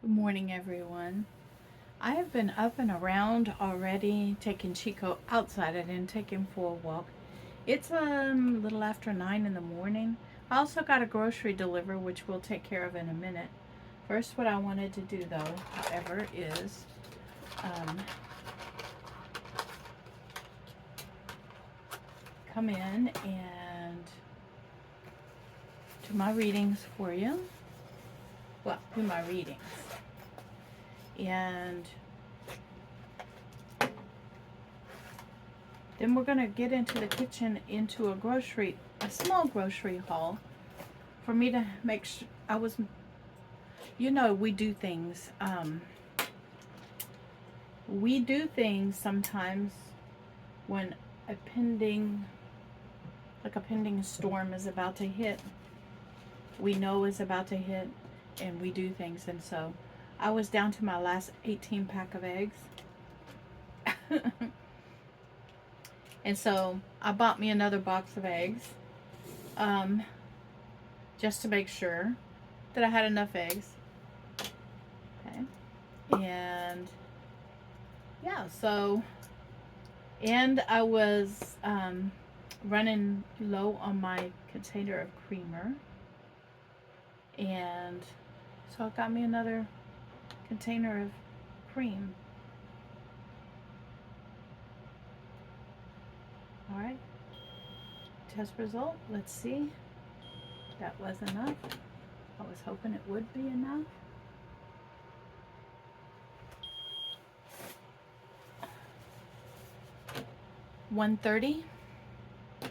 Good morning, everyone. I have been up and around already, taking Chico outside. I didn't take him for a walk. It's a little after 9 in the morning. I also got a grocery deliver, which we'll take care of in a minute. First, what I wanted to do, though, however, is come in and do my readings for you. Well, do my readings. And then we're going to get into the kitchen, into a small grocery haul for me to make sure we do things. We do things sometimes when a pending storm is about to hit. We know it's about to hit, and we do things. And so I was down to my last 18 pack of eggs. And so I bought me another box of eggs, just to make sure that I had enough eggs. Okay. And yeah, and I was running low on my container of creamer. And so I got me another container of cream. All right, test result. Let's see. That was enough. I was hoping it would be enough. $1.30. All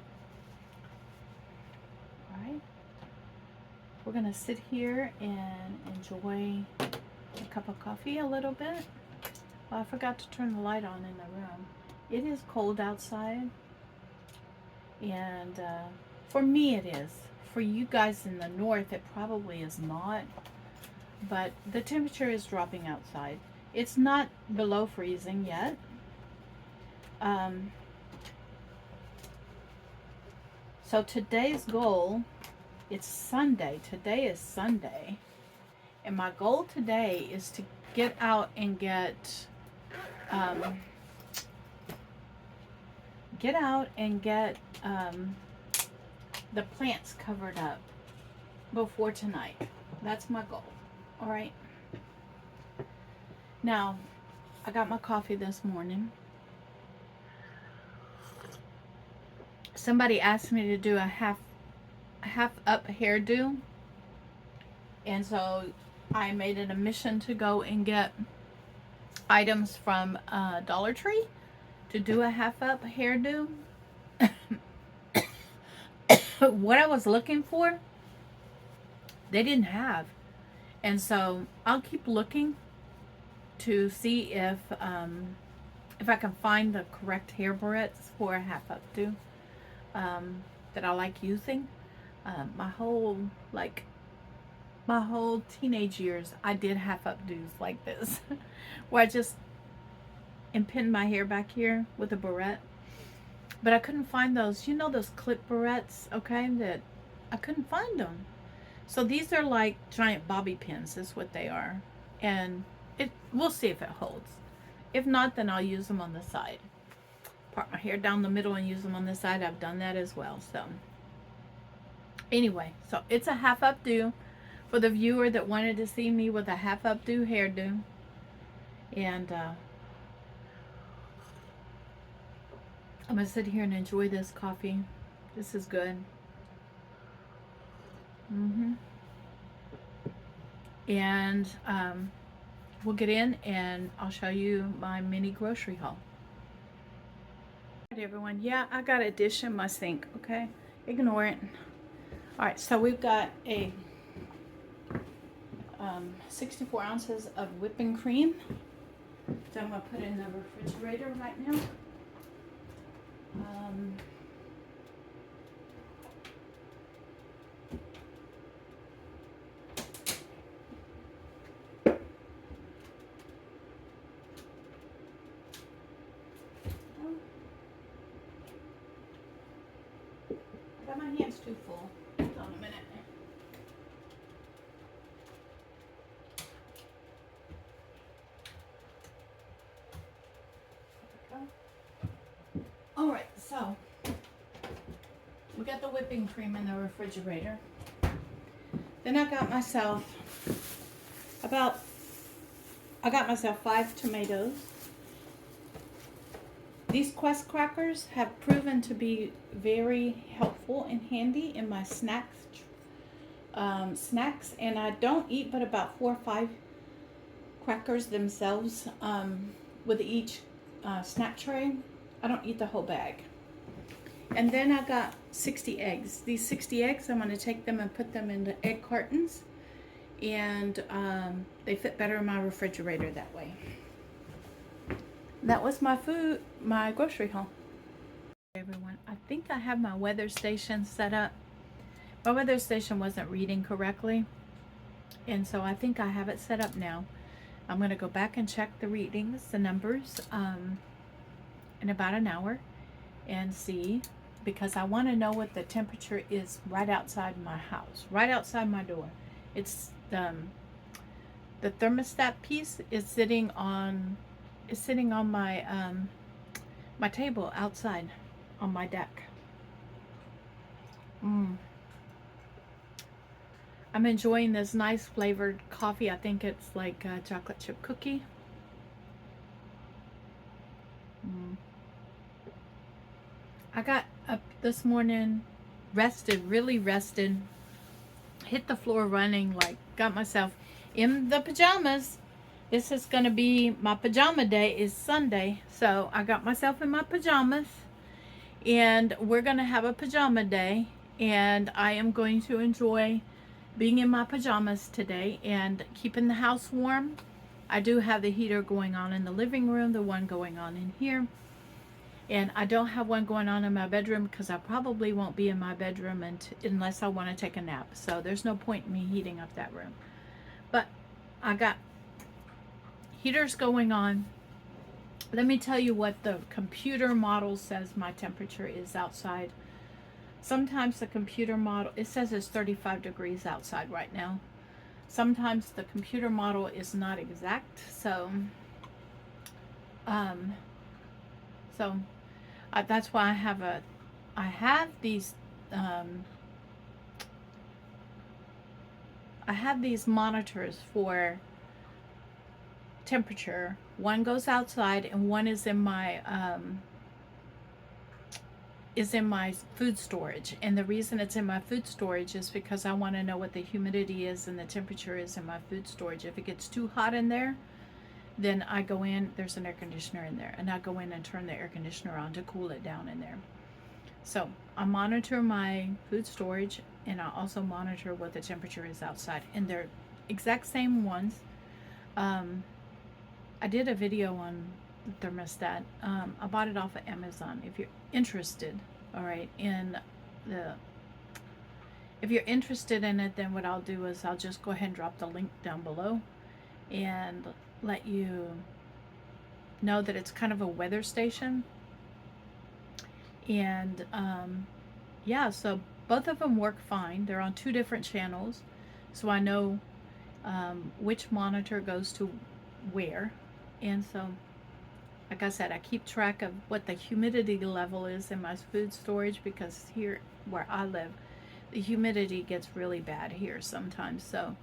right. We're gonna sit here and enjoy a cup of coffee a little bit. Well, I forgot to turn the light on in the room. It is cold outside. And for me it is. For you guys in the north, it probably is not. But the temperature is dropping outside. It's not below freezing yet. So today's goal, it's Sunday. Today is Sunday. And my goal today is to get out and get the plants covered up before tonight. That's my goal. All right. Now, I got my coffee this morning. Somebody asked me to do a half up hairdo, and so I made it a mission to go and get items from Dollar Tree to do a half up hairdo. What I was looking for, they didn't have. And so I'll keep looking to see if I can find the correct hair barrettes for a half updo that I like using. My whole teenage years, I did half updos like this, where I just pinned my hair back here with a barrette. But I couldn't find those, those clip barrettes, okay, that I couldn't find them. So these are like giant bobby pins is what they are. And we'll see if it holds. If not, then I'll use them on the side. Part my hair down the middle and use them on the side. I've done that as well. So anyway, so it's a half updo for the viewer that wanted to see me with a half updo hairdo. And I'm going to sit here and enjoy this coffee. This is good. And we'll get in and I'll show you my mini grocery haul. All right, everyone. Yeah, I got a dish in my sink, okay? Ignore it. All right, so we've got a 64 ounces of whipping cream. So I'm going to put it in the refrigerator right now. I got my hands too full. Hold on a minute. So, we got the whipping cream in the refrigerator. Then I got myself 5 tomatoes. These Quest crackers have proven to be very helpful and handy in my snacks, and I don't eat but about 4 or 5 crackers themselves with each snack tray. I don't eat the whole bag. And then I got 60 eggs. These 60 eggs, I'm going to take them and put them into egg cartons, and they fit better in my refrigerator that way. That was my grocery haul. Hey everyone, I think I have my weather station set up. My weather station wasn't reading correctly, and so I think I have it set up now. I'm going to go back and check the readings, the numbers, in about an hour and see, because I want to know what the temperature is right outside my house, right outside my door. It's the thermostat piece is sitting on my my table outside on my deck. I'm enjoying this nice flavored coffee. I think it's like a chocolate chip cookie. I got up this morning, really rested, hit the floor running, like got myself in the pajamas. This is going to be my pajama day, is Sunday. So I got myself in my pajamas, and we're going to have a pajama day, and I am going to enjoy being in my pajamas today and keeping the house warm. I do have the heater going on in the living room, the one going on in here, and I don't have one going on in my bedroom because I probably won't be in my bedroom unless I want to take a nap. So there's no point in me heating up that room. But I got heaters going on. Let me tell you what the computer model says my temperature is outside. Sometimes the computer model, it says it's 35 degrees outside right now. Sometimes the computer model is not exact. So that's why I have these monitors for temperature. One goes outside and one is in my food storage. And the reason it's in my food storage is because I want to know what the humidity is and the temperature is in my food storage. If it gets too hot in there, then I go in, there's an air conditioner in there, and I go in and turn the air conditioner on to cool it down in there. So I monitor my food storage, and I also monitor what the temperature is outside, and they're exact same ones. I did a video on the thermostat. I bought it off of Amazon. If you're interested, all right, if you're interested in it, then what I'll do is I'll just go ahead and drop the link down below and let you know that it's kind of a weather station. And yeah, so both of them work fine. They're on 2 different channels, so I know which monitor goes to where. And so, like I said, I keep track of what the humidity level is in my food storage, because here where I live, the humidity gets really bad here sometimes. So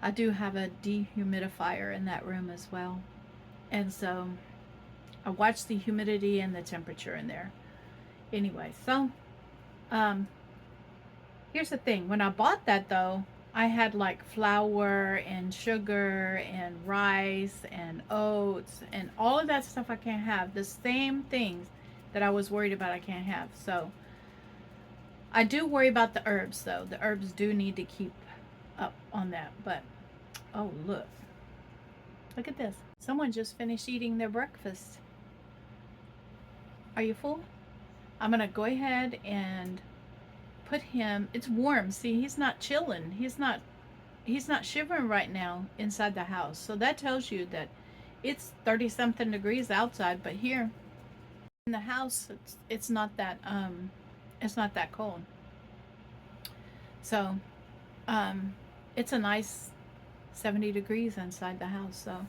I do have a dehumidifier in that room as well. And so I watch the humidity and the temperature in there. Anyway, so here's the thing. When I bought that though, I had like flour and sugar and rice and oats and all of that stuff I can't have. The same things that I was worried about I can't have. So I do worry about the herbs though. The herbs do need to keep up on that. But oh, look at this. Someone just finished eating their breakfast. Are you full? I'm gonna go ahead and put him, it's warm, see, he's not chilling, he's not shivering right now inside the house. So that tells you that it's 30 something degrees outside, but here in the house it's not that cold. So it's a nice 70 degrees inside the house. So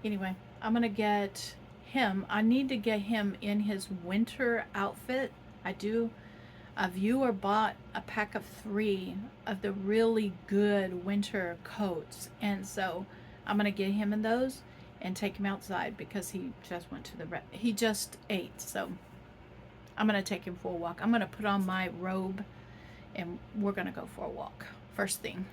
anyway, I'm gonna get him, I need to get him in his winter outfit. I do. A viewer bought a pack of 3 of the really good winter coats, and so I'm gonna get him in those and take him outside because he just went to he just ate, so I'm gonna take him for a walk. I'm gonna put on my robe and we're gonna go for a walk first thing.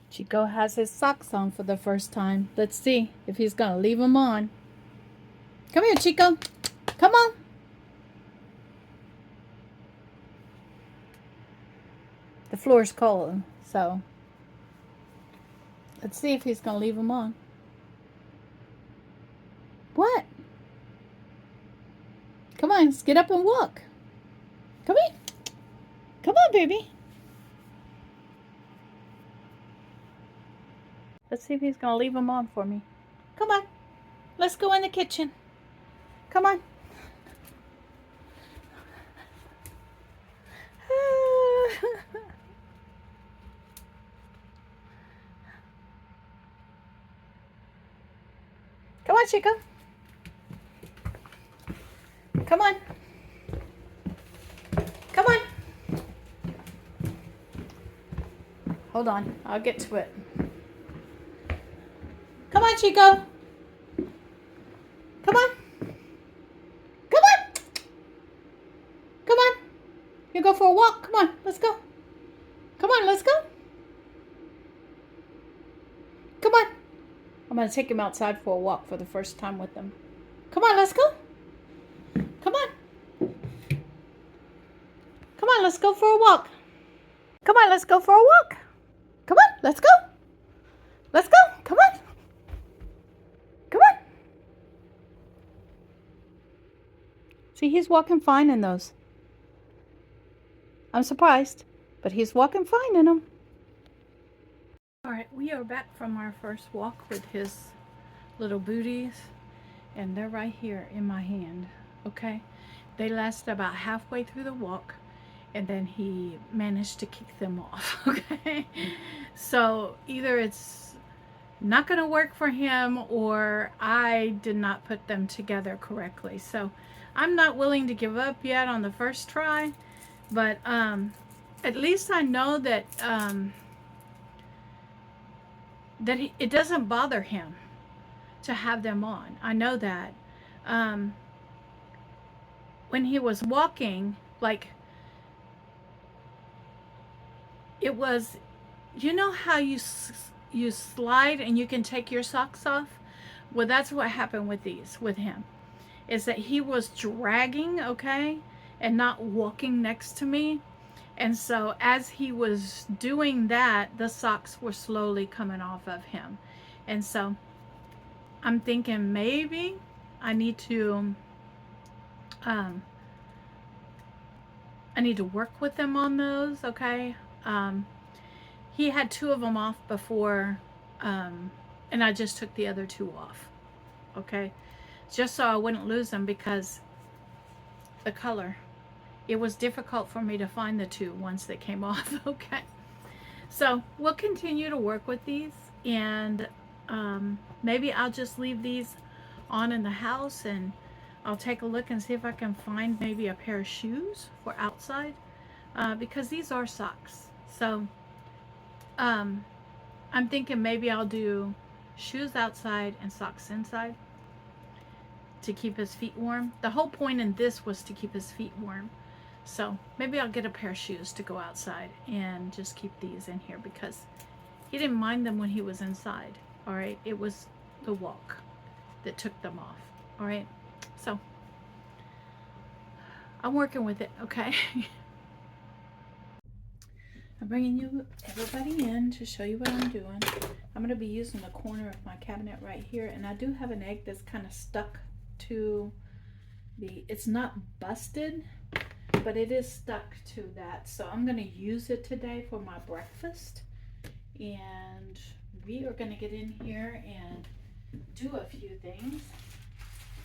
Chico has his socks on for the first time. Let's see if he's gonna leave them on. Come here, Chico. Come on. The floor's cold, so let's see if he's gonna leave them on. What? Come on, let's get up and walk. Come here. Come on, baby. Let's see if he's gonna leave them on for me. Come on. Let's go in the kitchen. Come on. Come on, Chico. Come on. Come on. Hold on. I'll get to it. Come on, Chico. Come on. Come on. Come on. You go for a walk. Come on. Let's go. Come on. Let's go. Come on. I'm going to take him outside for a walk for the first time with him. Come on. Let's go. Come on. Come on. Let's go for a walk. Come on. Let's go for a walk. Come on. Let's go. Let's go. Come on. Come on. See, he's walking fine in those. I'm surprised, but he's walking fine in them. All right, we are back from our first walk with his little booties, and they're right here in my hand, okay? They lasted about halfway through the walk, and then he managed to kick them off, okay? So either it's not going to work for him or I did not put them together correctly. So I'm not willing to give up yet on the first try, but at least I know that it doesn't bother him to have them on. I know that. When he was walking, like, it was, you know how you slide and you can take your socks off? Well, that's what happened with him, is that he was dragging, okay, and not walking next to me. And so as he was doing that, the socks were slowly coming off of him. And so I'm thinking maybe I need to work with them on those, okay? He had 2 of them off before, and I just took the other 2 off, okay? Just so I wouldn't lose them because the color. It was difficult for me to find the 2 once they came off, okay? So we'll continue to work with these, and maybe I'll just leave these on in the house, and I'll take a look and see if I can find maybe a pair of shoes for outside, because these are socks. So I'm thinking maybe I'll do shoes outside and socks inside to keep his feet warm. The whole point in this was to keep his feet warm. So maybe I'll get a pair of shoes to go outside and just keep these in here because he didn't mind them when he was inside. All right. It was the walk that took them off. All right. So I'm working with it. Okay. I'm bringing everybody in to show you what I'm doing. I'm going to be using the corner of my cabinet right here. And I do have an egg that's kind of stuck to it's not busted, but it is stuck to that. So I'm going to use it today for my breakfast. And we are going to get in here and do a few things.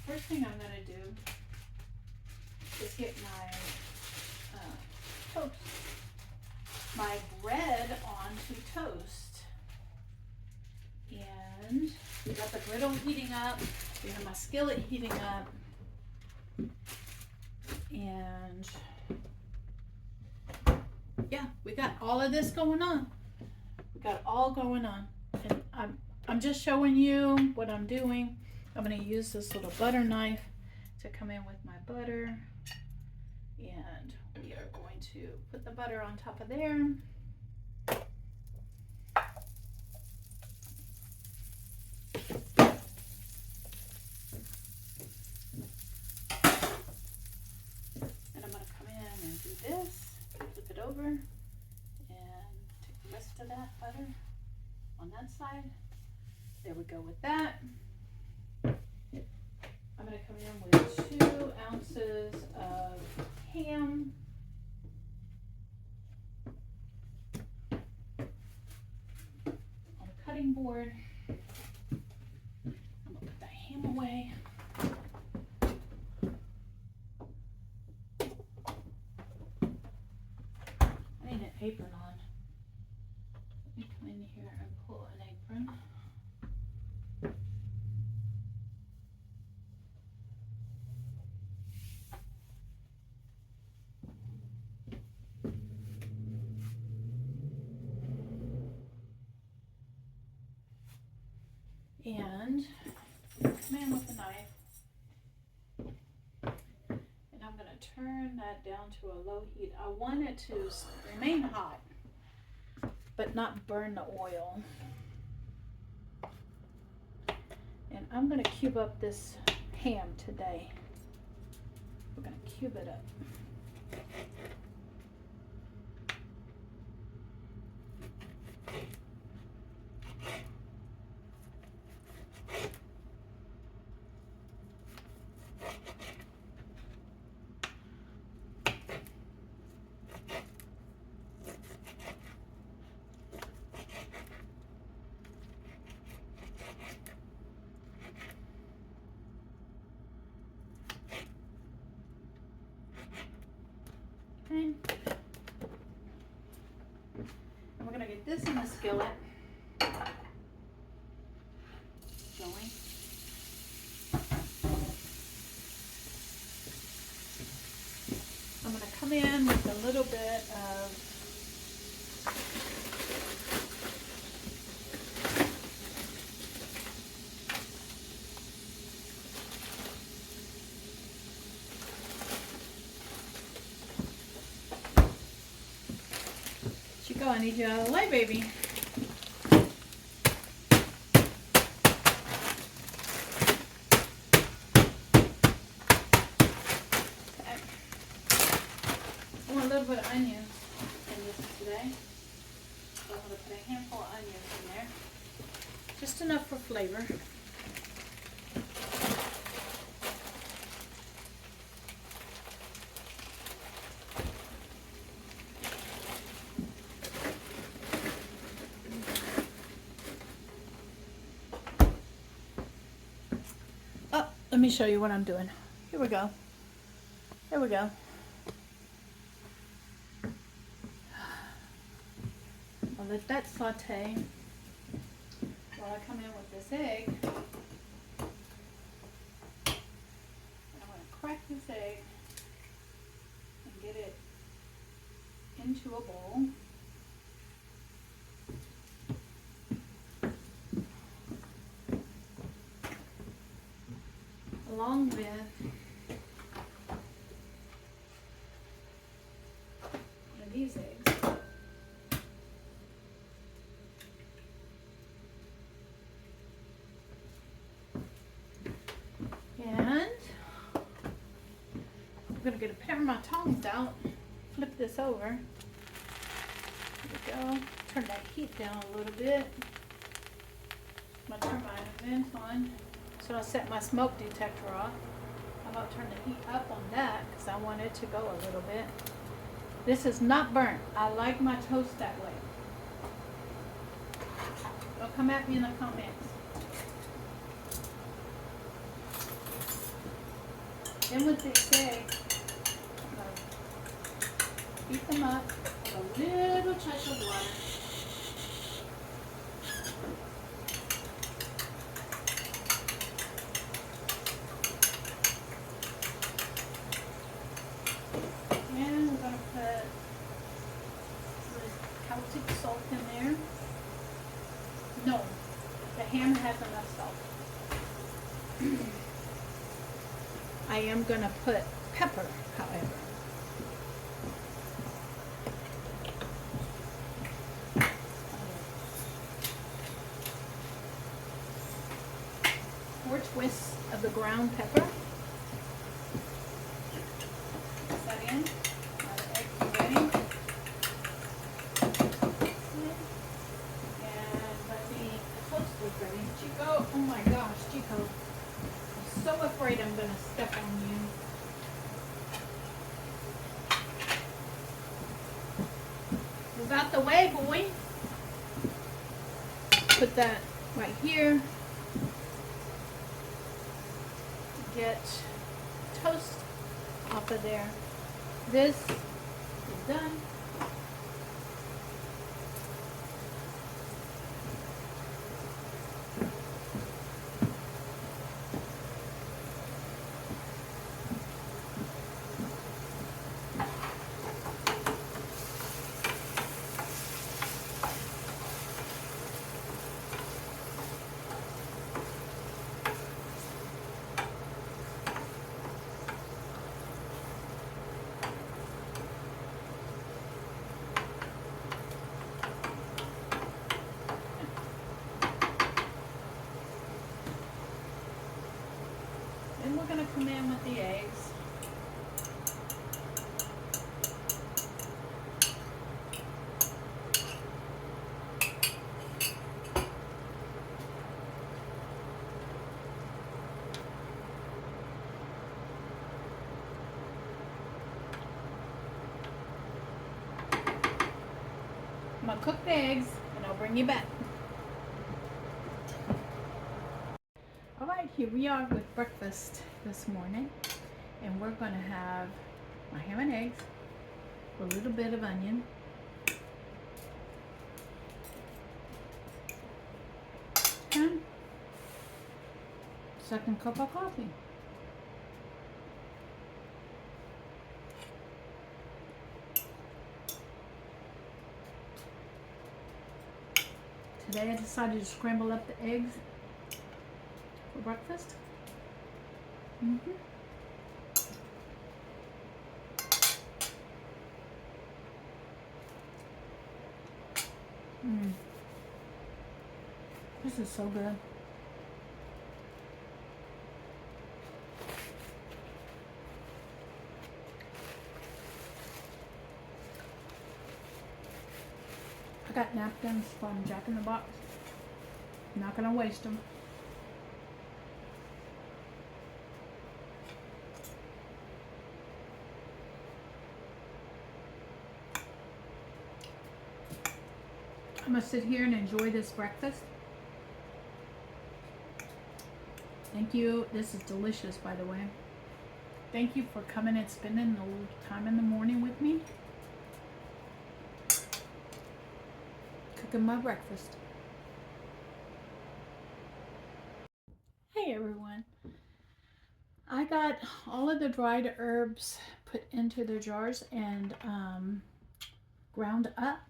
First thing I'm going to do is get my toast. My bread onto toast. And we got the griddle heating up. We have my skillet heating up. And yeah, we got all of this going on. We got it all going on. And I'm just showing you what I'm doing. I'm going to use this little butter knife to come in with my butter. And we are going to put the butter on top of there. And I'm going to come in and do this, flip it over, and take the rest of that butter on that side. There we go with that. I'm going to come in with 2 ounces of ham. On a cutting board. I'm going to put that ham away. I need an apron on. Let me come in here and pull an apron. And come in with the knife, and I'm going to turn that down to a low heat. I want it to remain hot, but not burn the oil. And I'm going to cube up this ham today. We're going to cube it up. And we're going to get this in the skillet going. I'm going to come in with a little bit of Chico, I need you out of the way, baby. Okay. I want a little bit of onions in this today. So I'm going to put a handful of onions in there. Just enough for flavor. Let me show you what I'm doing. Here we go. There we go. I'll let that saute while I come in with this egg. I'm going to crack this egg and get it into a bowl. Along with one of these eggs. And I'm going to get a pair of my tongs out, flip this over. There we go. Turn that heat down a little bit. I'm going to turn my vent on. So I'll set my smoke detector off. I'm going to turn the heat up on that because I want it to go a little bit. This is not burnt. I like my toast that way. Don't come at me in the comments. Then with this egg, I'm going to beat them up with a little touch of water. No, the ham has enough salt. I am gonna put pepper, however. Four twists of the ground pepper. Put that in. Now the eggs are ready. And let me, the toast is ready. Chico, oh my gosh, Chico. I'm so afraid I'm gonna step on you. Move out the way, boy. Put that right here. Get toast off of there. This is done. Then we're going to come in with the eggs. I'm going to cook the eggs and I'll bring you back. Alright, here we are with breakfast this morning, and we're going to have my ham and eggs, a little bit of onion, and second cup of coffee. Today I decided to scramble up the eggs for breakfast. This is so good. I got napkins from Jack in the Box. I'm not gonna waste them. I'm gonna sit here and enjoy this breakfast. Thank you. This is delicious, by the way. Thank you for coming and spending the time in the morning with me. Cooking my breakfast. Hey everyone. I got all of the dried herbs put into the jars and ground up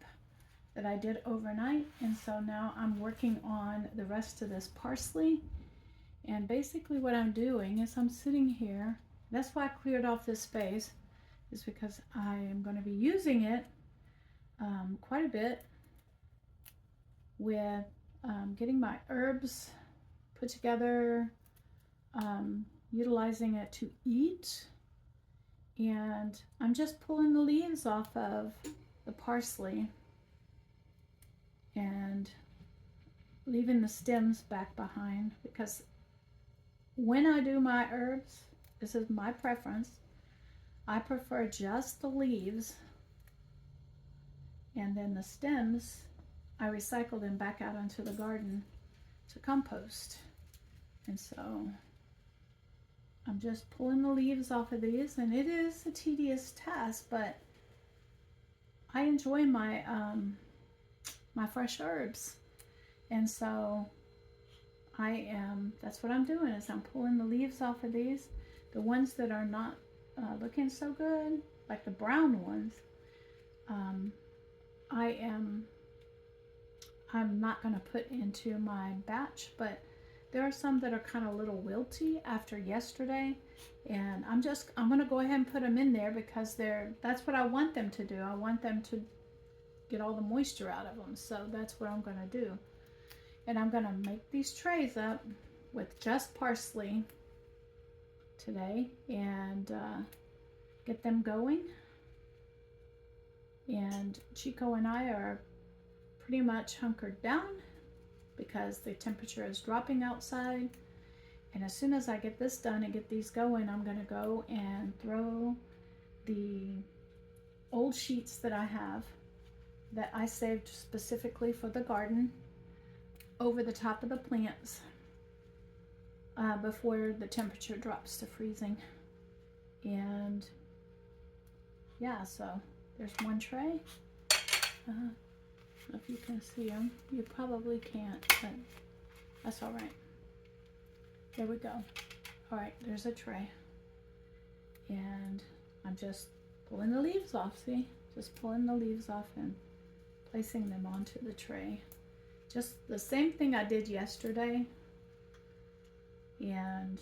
that I did overnight, and so now I'm working on the rest of this parsley. And basically what I'm doing is I'm sitting here. That's why I cleared off this space, is because I am going to be using it quite a bit with getting my herbs put together, utilizing it to eat, and I'm just pulling the leaves off of the parsley and leaving the stems back behind, because when I do my herbs, this is my preference, I prefer just the leaves, and then the stems I recycle them back out onto the garden to compost. And so I'm just pulling the leaves off of these, and it is a tedious task, but I enjoy my my fresh herbs. And so that's what I'm doing, is I'm pulling the leaves off of these. The ones that are not looking so good, like the brown ones, I'm not going to put into my batch, but there are some that are kind of a little wilty after yesterday, and I'm going to go ahead and put them in there because that's what I want them to do. I want them to get all the moisture out of them, so that's what I'm going to do. And I'm going to make these trays up with just parsley today and get them going. And Chico and I are pretty much hunkered down because the temperature is dropping outside. And as soon as I get this done and get these going, I'm going to go and throw the old sheets that I have that I saved specifically for the garden over the top of the plants before the temperature drops to freezing. And yeah, so there's one tray. I don't know if you can see them. You probably can't, but that's all right. There we go. All right, there's a tray. And I'm just pulling the leaves off, see? Just pulling the leaves off and placing them onto the tray. Just the same thing I did yesterday. And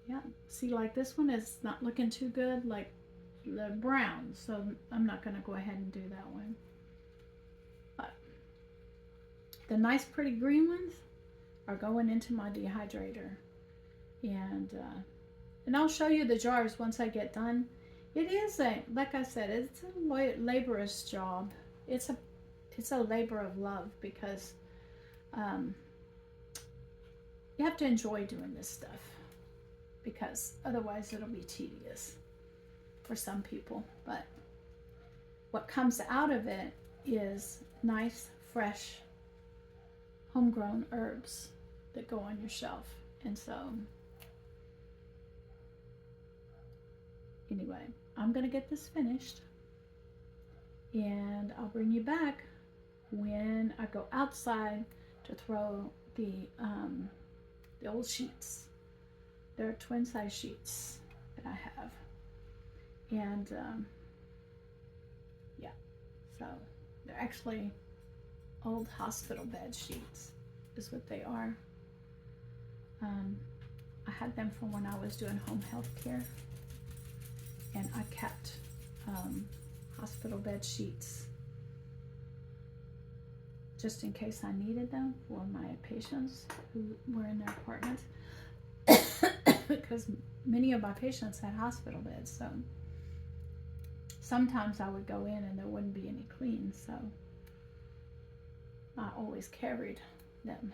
yeah, see, like this one is not looking too good, like the brown, so I'm not going to go ahead and do that one. But the nice pretty green ones are going into my dehydrator. And I'll show you the jars once I get done. It is like I said, it's a laborious job. It's a labor of love because you have to enjoy doing this stuff, because otherwise it'll be tedious for some people. But what comes out of it is nice, fresh, homegrown herbs that go on your shelf. And so anyway, I'm gonna get this finished and I'll bring you back when I go outside to throw the old sheets. They're twin size sheets that I have. And yeah, so they're actually old hospital bed sheets is what they are. I had them from when I was doing home health care, and I kept hospital bed sheets just in case I needed them for my patients who were in their apartments, because many of my patients had hospital beds, so sometimes I would go in and there wouldn't be any clean, so I always carried them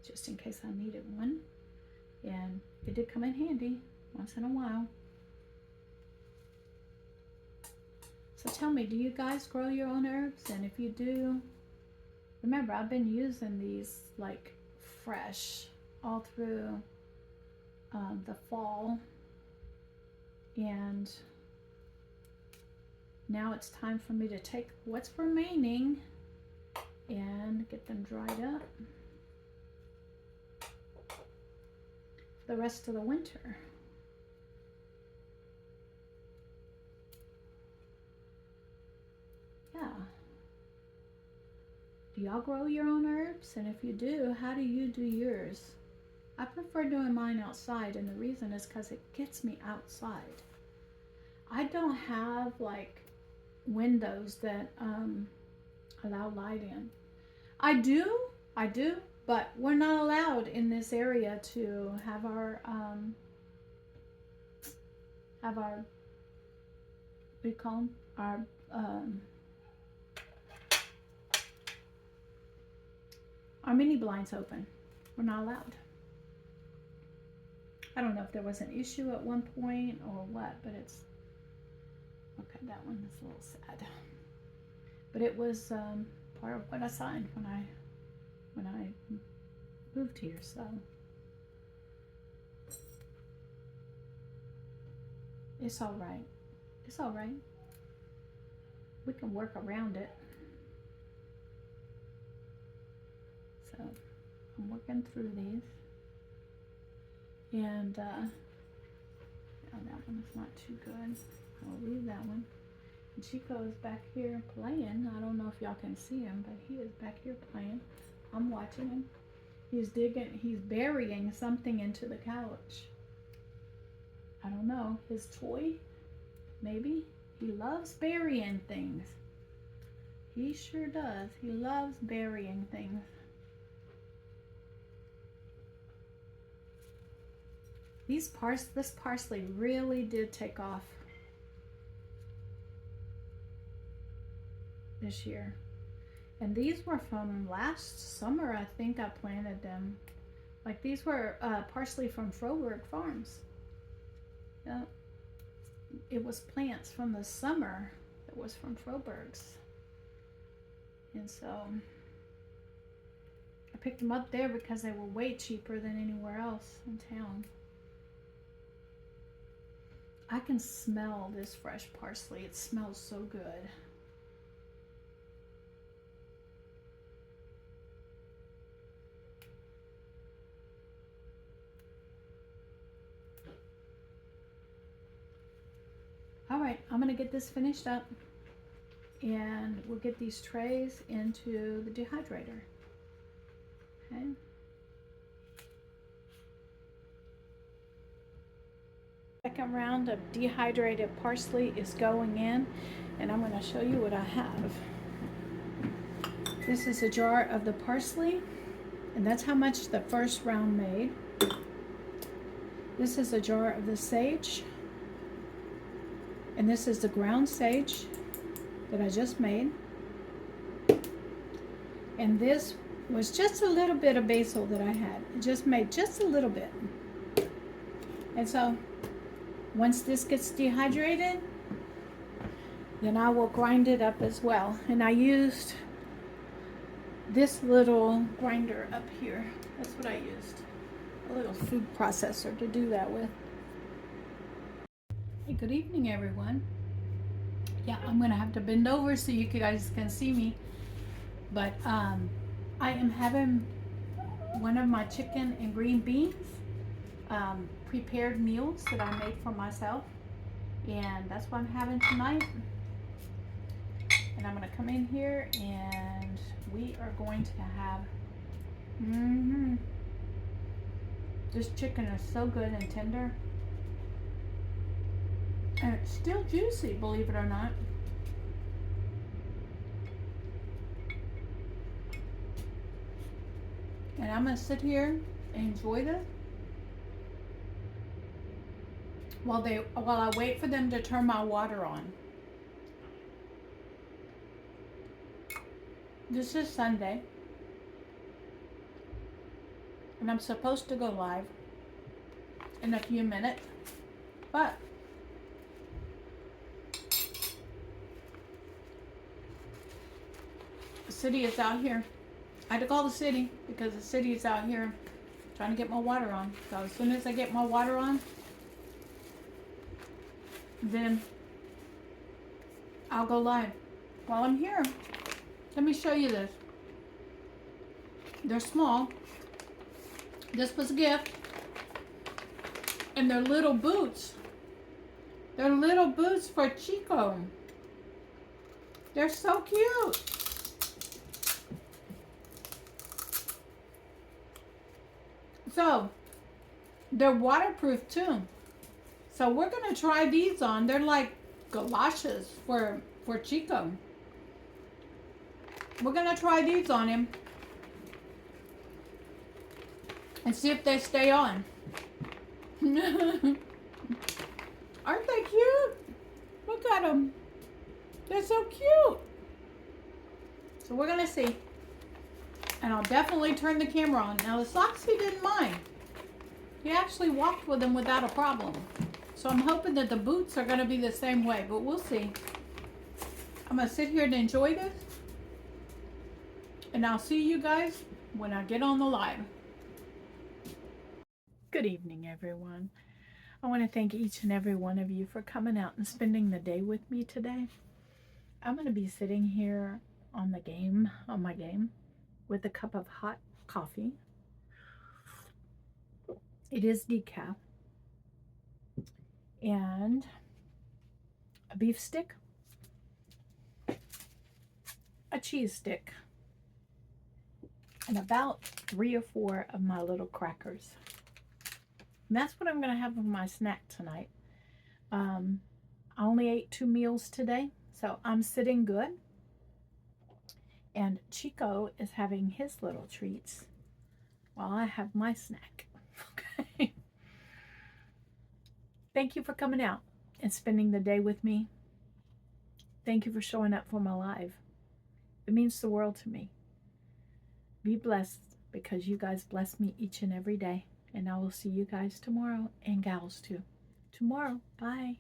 just in case I needed one. And it did come in handy once in a while. So tell me, do you guys grow your own herbs? And if you do, remember, I've been using these like fresh all through the fall, and now it's time for me to take what's remaining and get them dried up for the rest of the winter. Yeah. Do y'all grow your own herbs? And if you do, how do you do yours? I prefer doing mine outside, and the reason is because it gets me outside. I don't have like windows that allow light in. I do, but we're not allowed in this area to have our what do you call them? Our mini blinds open. We're not allowed. I don't know if there was an issue at one point or what, but it's okay. That one is a little sad, but it was part of what I signed when I moved here. So it's all right. It's all right. We can work around it. So I'm working through these. And oh, that one is not too good. I'll leave that one. Chico is back here playing. I don't know if y'all can see him, but he is back here playing. I'm watching him. He's burying something into the couch. I don't know, his toy, maybe? He loves burying things. He sure does. He loves burying things. This parsley really did take off this year. And these were from last summer, I think I planted them. Like these were parsley from Froberg Farms. Yeah. It was plants from the summer that was from Froberg's. And so I picked them up there because they were way cheaper than anywhere else in town. I can smell this fresh parsley. It smells so good. All right, I'm gonna get this finished up and we'll get these trays into the dehydrator. Okay. Second round of dehydrated parsley is going in, and I'm going to show you what I have. This is a jar of the parsley, and that's how much the first round made. This is a jar of the sage, and this is the ground sage that I just made. And this was just a little bit of basil that I had. I just made just a little bit. And so once this gets dehydrated, then I will grind it up as well. And I used this little grinder up here. That's what I used. A little food processor to do that with. Hey, good evening, everyone. Yeah, I'm gonna have to bend over so you guys can see me. But I am having one of my chicken and green beans prepared meals that I made for myself, and that's what I'm having tonight. And I'm gonna come in here and we are going to have this chicken is so good and tender, and it's still juicy, believe it or not. And I'm gonna sit here and enjoy this while I wait for them to turn my water on. This is Sunday, and I'm supposed to go live in a few minutes, but the city is out here. I had to call the city because the city is out here trying to get my water on. So as soon as I get my water on, then I'll go live. While I'm here, let me show you this. They're small. This was a gift. And they're little boots. They're little boots for Chico. They're so cute. So, they're waterproof too. So we're gonna try these on. They're like galoshes for Chico. We're gonna try these on him and see if they stay on. Aren't they cute? Look at them. They're so cute. So we're gonna see. And I'll definitely turn the camera on. Now the socks he didn't mind. He actually walked with them without a problem. So I'm hoping that the boots are gonna be the same way, but we'll see. I'm gonna sit here and enjoy this. And I'll see you guys when I get on the live. Good evening, everyone. I want to thank each and every one of you for coming out and spending the day with me today. I'm going to be sitting here on my game, with a cup of hot coffee. It is decaf. And a beef stick a cheese stick, and about 3 or 4 of my little crackers. And that's what I'm going to have for my snack tonight. I only ate 2 meals today, so I'm sitting good. And Chico is having his little treats while I have my snack. Okay. Thank you for coming out and spending the day with me. Thank you for showing up for my live. It means the world to me. Be blessed because you guys bless me each and every day. And I will see you guys tomorrow, and gals too. Tomorrow. Bye.